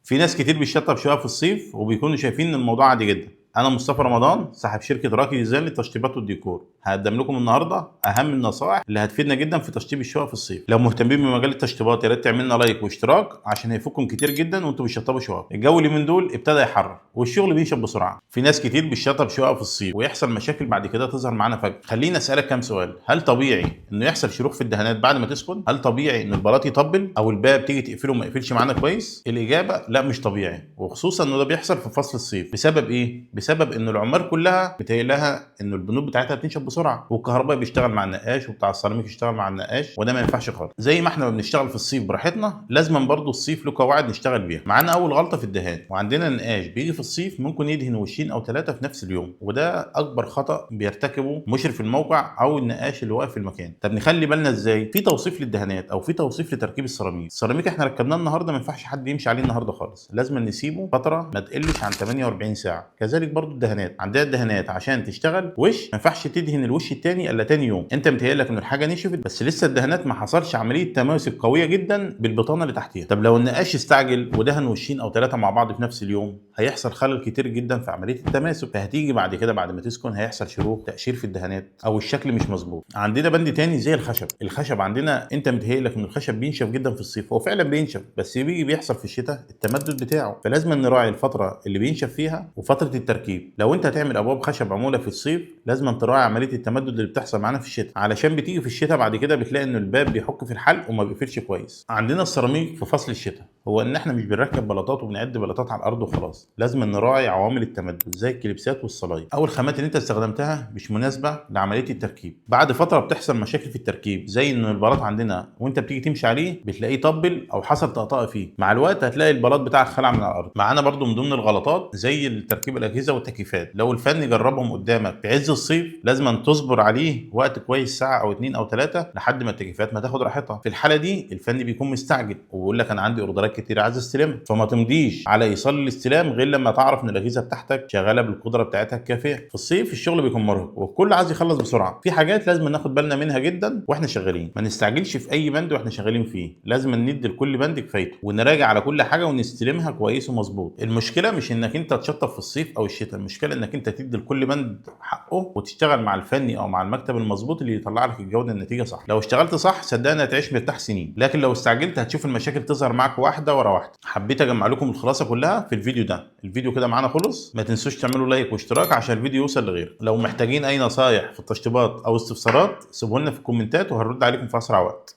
في ناس كتير بتشطب شقق في الصيف وبيكونوا شايفين ان الموضوع عادي جدا. انا مصطفى رمضان صاحب شركه راكي ديزاين للتشطيبات والديكور. هقدم لكم النهارده اهم النصائح اللي هتفيدنا جدا في تشطيب الشقق في الصيف. لو مهتمين بمجال التشطيبات يا ريت تعملنا لايك واشتراك عشان هيفوتكم كتير جدا وانتوا بتشطبوا شقق. الجو اليومين دول ابتدى يحرر والشغل بينشف بسرعه. في ناس كتير بتشطب شقق في الصيف ويحصل مشاكل بعد كده تظهر معانا فجاه. خليني اسالك كام سؤال. هل طبيعي انه يحصل شروخ في الدهانات بعد ما تسكن؟ هل طبيعي ان البلاط يطبل او الباب تيجي تقفله وما يقفلش معانا كويس؟ الاجابه لا، مش طبيعي، وخصوصا انه ده بيحصل في فصل الصيف. بسبب ايه؟ بسبب ان العمال كلها متهيألها ان البنود بتاعتها بتنشف بسرعه، والكهربائي بيشتغل مع النقاش وبتاع السيراميك يشتغل مع النقاش، وده ما ينفعش خالص. زي ما احنا ما بنشتغل في الصيف براحتنا، لازما برضو الصيف له قواعد نشتغل بيها. معانا اول غلطه في الدهان، وعندنا النقاش بيجي في الصيف ممكن يدهن وشين او ثلاثه في نفس اليوم، وده اكبر خطا بيرتكبه مشرف الموقع او النقاش اللي واقف في المكان. طب نخلي بالنا ازاي؟ في توصيف للدهانات او في توصيف لتركيب السيراميك. السيراميك احنا ركبناه النهارده ما ينفعش حد يمشي عليه النهارده خالص، لازم نسيبه فتره ما تقلش عن 48 ساعه. كذلك برضو الدهانات، عندنا الدهانات عشان تشتغل وش ما ينفعش تدهن الوش الثاني الا ثاني يوم. انت متهيألك ان الحاجه نشفت بس لسه الدهانات ما حصلش عمليه تماسك قويه جدا بالبطانه اللي تحتيها. طب لو النقاش استعجل ودهن وشين او ثلاثه مع بعض في نفس اليوم، هيحصل خلل كتير جدا في عمليه التماسك، فهتيجي بعد كده بعد ما تسكن هيحصل شروخ، تقشير في الدهانات، او الشكل مش مظبوط. عندنا بند تاني زي الخشب. الخشب عندنا انت متهيألك ان الخشب بينشف جدا في الصيف، هو فعلا بينشف، بس بيحصل في الشتاء التمدد بتاعه، فلازم نراعي الفتره اللي بينشف فيها وفتره التركيب. لو انت هتعمل ابواب خشب معموله في الصيف لازم تراعي عمليه التمدد اللي بتحصل معانا في الشتاء، علشان بتيجي في الشتاء بعد كده بتلاقي ان الباب بيحك في الحلق وما بيقفلش كويس. عندنا السيراميك في فصل الشتاء هو ان احنا مش بنركب بلاطات وبنعد بلاطات على الارض وخلاص، لازم نراعي عوامل التمدد زي الكليبسات والصلايد او الخامات اللي انت استخدمتها مش مناسبه لعمليه التركيب. بعد فتره بتحصل مشاكل في التركيب، زي ان البلاط عندنا وانت بتيجي تمشي عليه بتلاقيه طبل او حصل طقطقه فيه، مع الوقت هتلاقي البلاط بتاعك خلع من على الارض. معانا برضو من ضمن الغلطات زي تركيب الاجهزه والتكييفات. لو الفني جربهم قدامك في عز الصيف لازم تصبر عليه وقت كويس، ساعه او اتنين او ثلاثه، لحد ما التكييفات ما تاخد راحتها. في الحاله دي الفني بيكون مستعجل وبيقول لك انا عندي اوردرات كتير عايز استلمها، فما تمضيش على ايصال الاستلام غير لما تعرف ان الاجهزه بتاعتك شغاله بالقدره بتاعتها الكافيه. في الصيف الشغل بيكون مرهق والكل عايز يخلص بسرعه. في حاجات لازم ناخد بالنا منها جدا واحنا شغالين، ما نستعجلش في اي بند واحنا شغالين فيه، لازم ندي لكل بند كفايته ونراجع على كل حاجه ونستلمها كويس ومظبوط. المشكله مش انك انت تشطب في الصيف او الشتاء، المشكله انك انت تدي لكل بند حقه وتشتغل مع الفني او مع المكتب المظبوط اللي يطلع لك الجوده النتيجه صح. لو اشتغلت صح صدقني هتعيش مرتاح سنين، لكن لو استعجلت هتشوف المشاكل تظهر معاك واحده ورا واحده. حبيت اجمع لكم الخلاصه كلها في الفيديو ده. الفيديو كده معانا خلص، ما تنسوش تعملوا لايك واشتراك عشان الفيديو يوصل لغير. لو محتاجين اي نصايح في التشطيبات او استفسارات سيبوها لنا في الكومنتات وهنرد عليكم في اسرع وقت.